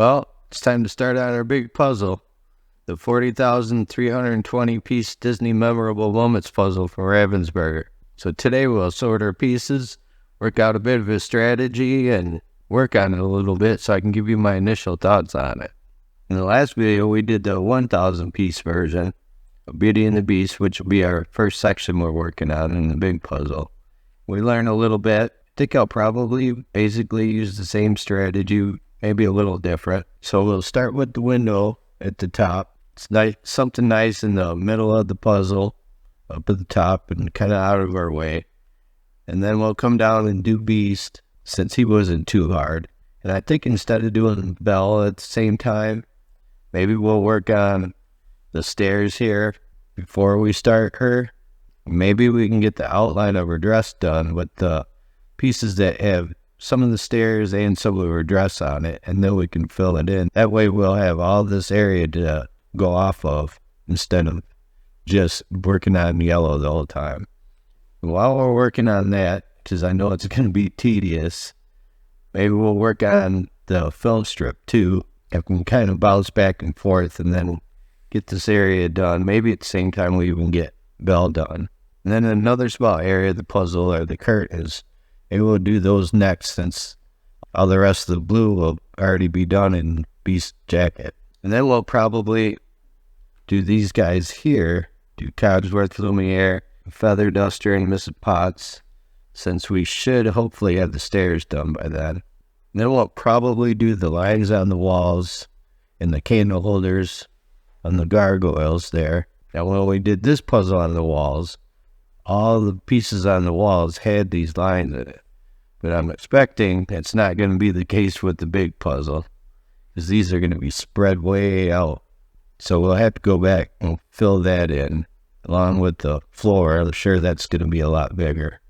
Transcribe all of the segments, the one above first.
Well, it's time to start on our big puzzle. The 40,320 piece Disney Memorable Moments puzzle from Ravensburger. So today we'll sort our pieces, work out a bit of a strategy, and work on it a little bit so I can give you my initial thoughts on it. In the last video, we did the 1,000 piece version of Beauty and the Beast, which will be our first section we're working on in the big puzzle. We learned a little bit. I think I'll probably basically use the same strategy, maybe a little different. So we'll start with the window at the top. It's nice, something nice in the middle of the puzzle, up at the top and kind of out of our way. And then we'll come down and do Beast, since he wasn't too hard. And I think instead of doing Belle at the same time, maybe we'll work on the stairs here before we start her. Maybe we can get the outline of her dress done with the pieces that have some of the stairs and some of her dress on it, and then we can fill it in. That way we'll have all this area to go off of instead of just working on yellow the whole time. While we're working on that, because I know it's going to be tedious, maybe we'll work on the film strip too. I can kind of bounce back and forth and then get this area done. Maybe at the same time we even get Belle done. And then another small area of the puzzle are the curtains. Maybe we'll do those next, since all the rest of the blue will already be done in Beast jacket. And then we'll probably do these guys here, do Cogsworth, Lumiere, Feather Duster, and Mrs. Potts, since we should hopefully have the stairs done by then. And then we'll probably do the lines on the walls and the candle holders on the gargoyles there. Now when we did this puzzle on the walls, all the pieces on the walls had these lines in it. But I'm expecting it's not going to be the case with the big puzzle, because these are going to be spread way out. So we'll have to go back and fill that in, along with the floor. I'm sure that's going to be a lot bigger.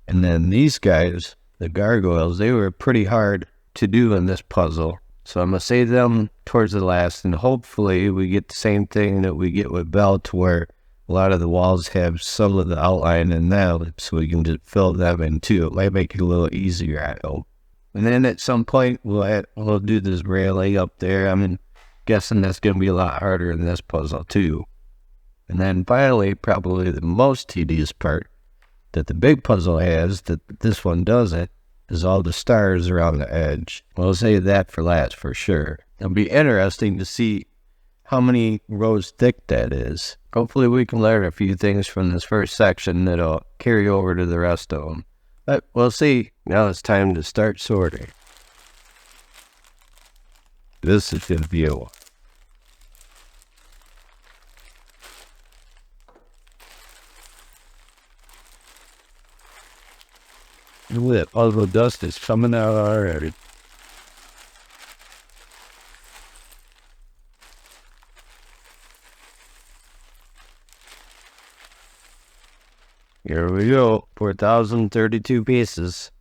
And then these guys, the gargoyles, they were pretty hard to do in this puzzle. So I'm going to save them towards the last, and hopefully we get the same thing that we get with Belle, to where a lot of the walls have some of the outline in them, so we can just fill them in too. It might make it a little easier, I hope. And then at some point, we'll do this railing up there. I'm guessing that's going to be a lot harder in this puzzle too. And then finally, probably the most tedious part that the big puzzle has, that this one doesn't, is all the stars around the edge. We'll save that for last for sure. It'll be interesting to see how many rows thick that is. Hopefully we can learn a few things from this first section that'll carry over to the rest of them. But we'll see. Now it's time to start sorting. This is the view. Look, all the dust is coming out already. Here we go, 4,032 pieces.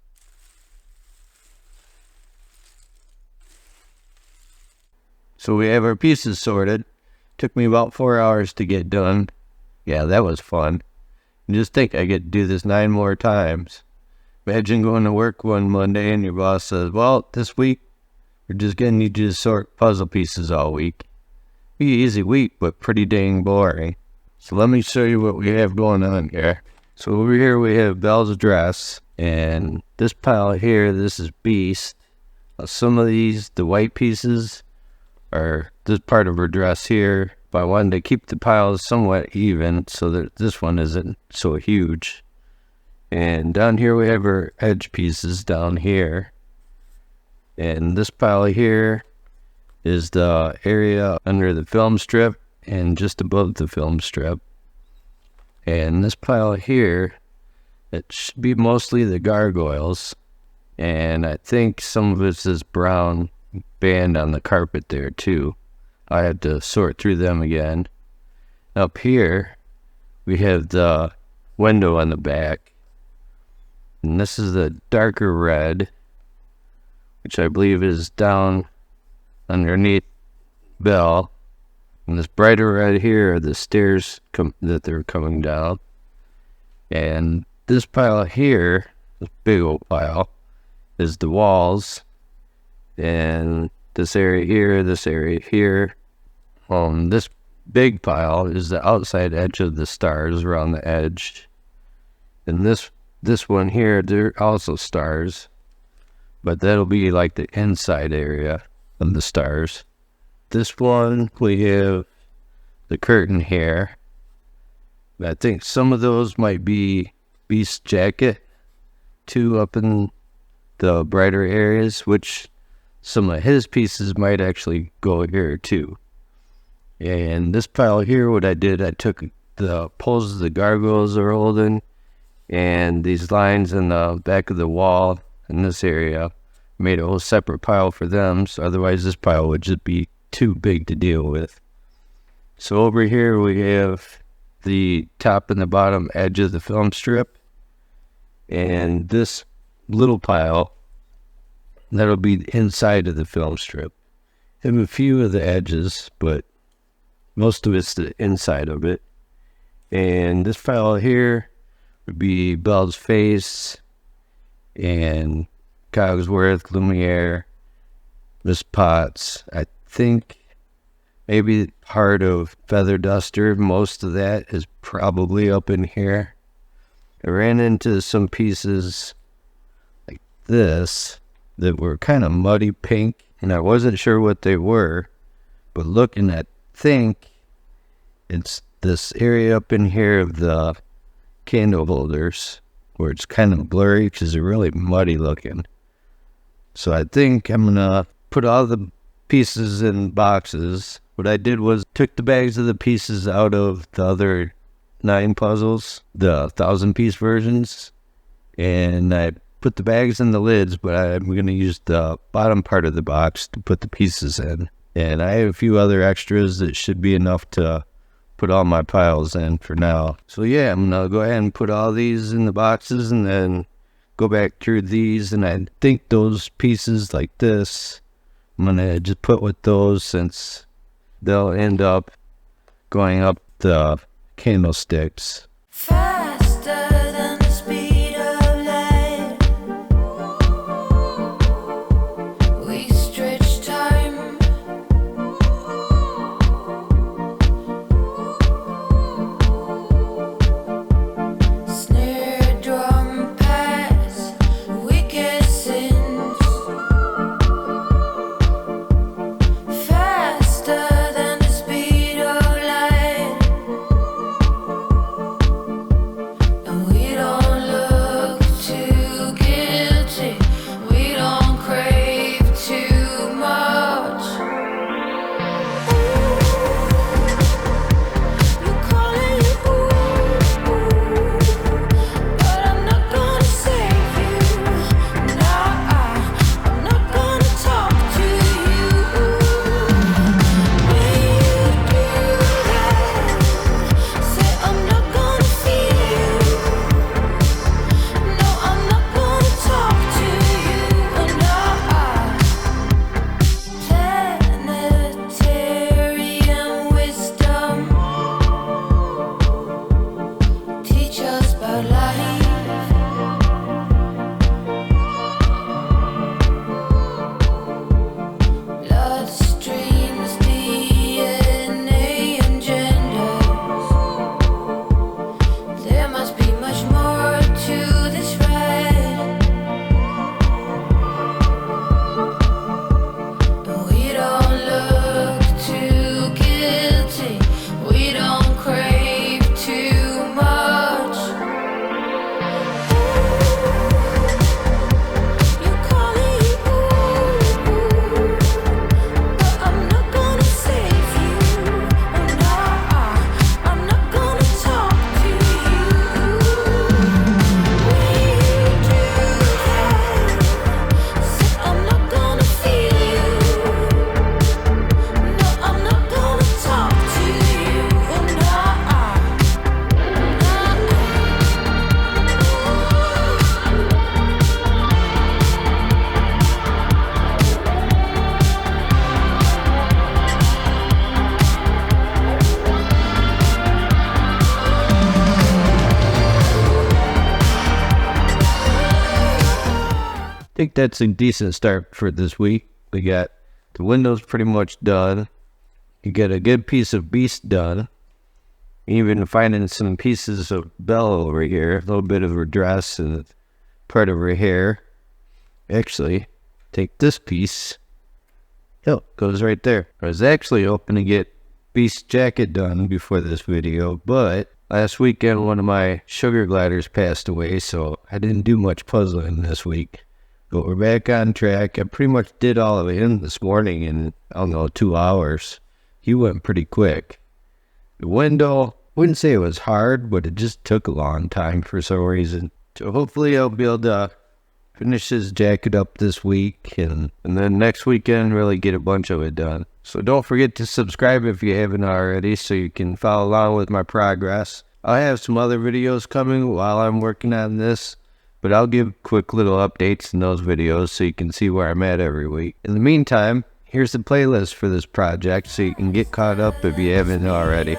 So we have our pieces sorted. Took me about 4 hours to get done. Yeah, that was fun. And just think, I get to do this 9 more times. Imagine going to work one Monday and your boss says, well, this week, we're just going to need you to sort puzzle pieces all week. Be an easy week, but pretty dang boring. So let me show you what we have going on here. So over here we have Belle's dress, and this pile here, this is Beast. Some of these, the white pieces, are this part of her dress here. But I wanted to keep the piles somewhat even so that this one isn't so huge. And down here we have her edge pieces down here. And this pile here is the area under the film strip and just above the film strip. And this pile here, it should be mostly the gargoyles. And I think some of it's this brown band on the carpet there too. I had to sort through them again. Up here, we have the window on the back. And this is the darker red, which I believe is down underneath Belle. And this brighter red here are the stairs that they're coming down. And this pile here, this big old pile, is the walls. And this area here, this area here. This big pile is the outside edge of the stars around the edge. And this one here, they're also stars, but that'll be like the inside area of the stars. This one, we have the curtain here. I think some of those might be Beast's jacket, too, up in the brighter areas, which some of his pieces might actually go here, too. And this pile here, what I did, I took the poles the gargoyles are holding, and these lines in the back of the wall in this area, made a whole separate pile for them, so otherwise this pile would just be too big to deal with. So over here we have the top and the bottom edge of the film strip, and this little pile, that'll be the inside of the film strip. I have a few of the edges, but most of it's the inside of it. And this pile here would be Belle's face, and Cogsworth, Lumiere, Miss Potts. I think maybe part of Feather Duster. Most of that is probably up in here. I ran into some pieces like this that were kind of muddy pink, and I wasn't sure what they were, but looking at, think it's this area up in here of the candle holders where it's kind of blurry because they're really muddy looking. So I think I'm gonna put all the pieces in boxes. What I did was took the bags of the pieces out of the other 9 puzzles, the 1,000-piece versions, and I put the bags in the lids, but I'm going to use the bottom part of the box to put the pieces in. And I have a few other extras that should be enough to put all my piles in for now. So yeah, I'm going to go ahead and put all these in the boxes and then go back through these. And I think those pieces like this, I'm going to just put with those since they'll end up going up the candlesticks. Faster than the speed of light, we stretch time. Snare drum pass, wicked sins. Faster than the speed of light. And we don't look too guilty, we don't crave too much. You call it but I'm not gonna save you. Nah, I'm not gonna talk to you. When you do that, say I'm not gonna feel you. No, I'm not gonna talk to you. Nah, planetarian wisdom, teach us about life. Bloodstreams, DNA, and genders. There must be much more to this ride. But we don't look too guilty, we don't crave too much. You call it but I'm not gonna save you. Oh nah, I'm not gonna talk to you. When you do that, say I'm not gonna feel you. No, I'm not gonna talk to you. Oh nah. I think that's a decent start for this week. We got the The window's pretty much done. You get a good piece of beast done. Even finding some pieces of Belle over here. A little bit of her dress and part of her hair. Actually, take this piece. Oh, goes right there. I was actually hoping to get Beast's jacket done before this video, but last weekend one of my sugar gliders passed away, so I didn't do much puzzling this week. But we're back on track. I pretty much did all of him this morning in, I don't know, 2 hours. He went pretty quick. The window, wouldn't say it was hard, but it just took a long time for some reason. So hopefully I'll be able to finish his jacket up this week and then next weekend really get a bunch of it done. So don't forget to subscribe if you haven't already so you can follow along with my progress. I'll have some other videos coming while I'm working on this, but I'll give quick little updates in those videos so you can see where I'm at every week. In the meantime, here's the playlist for this project so you can get caught up if you haven't already.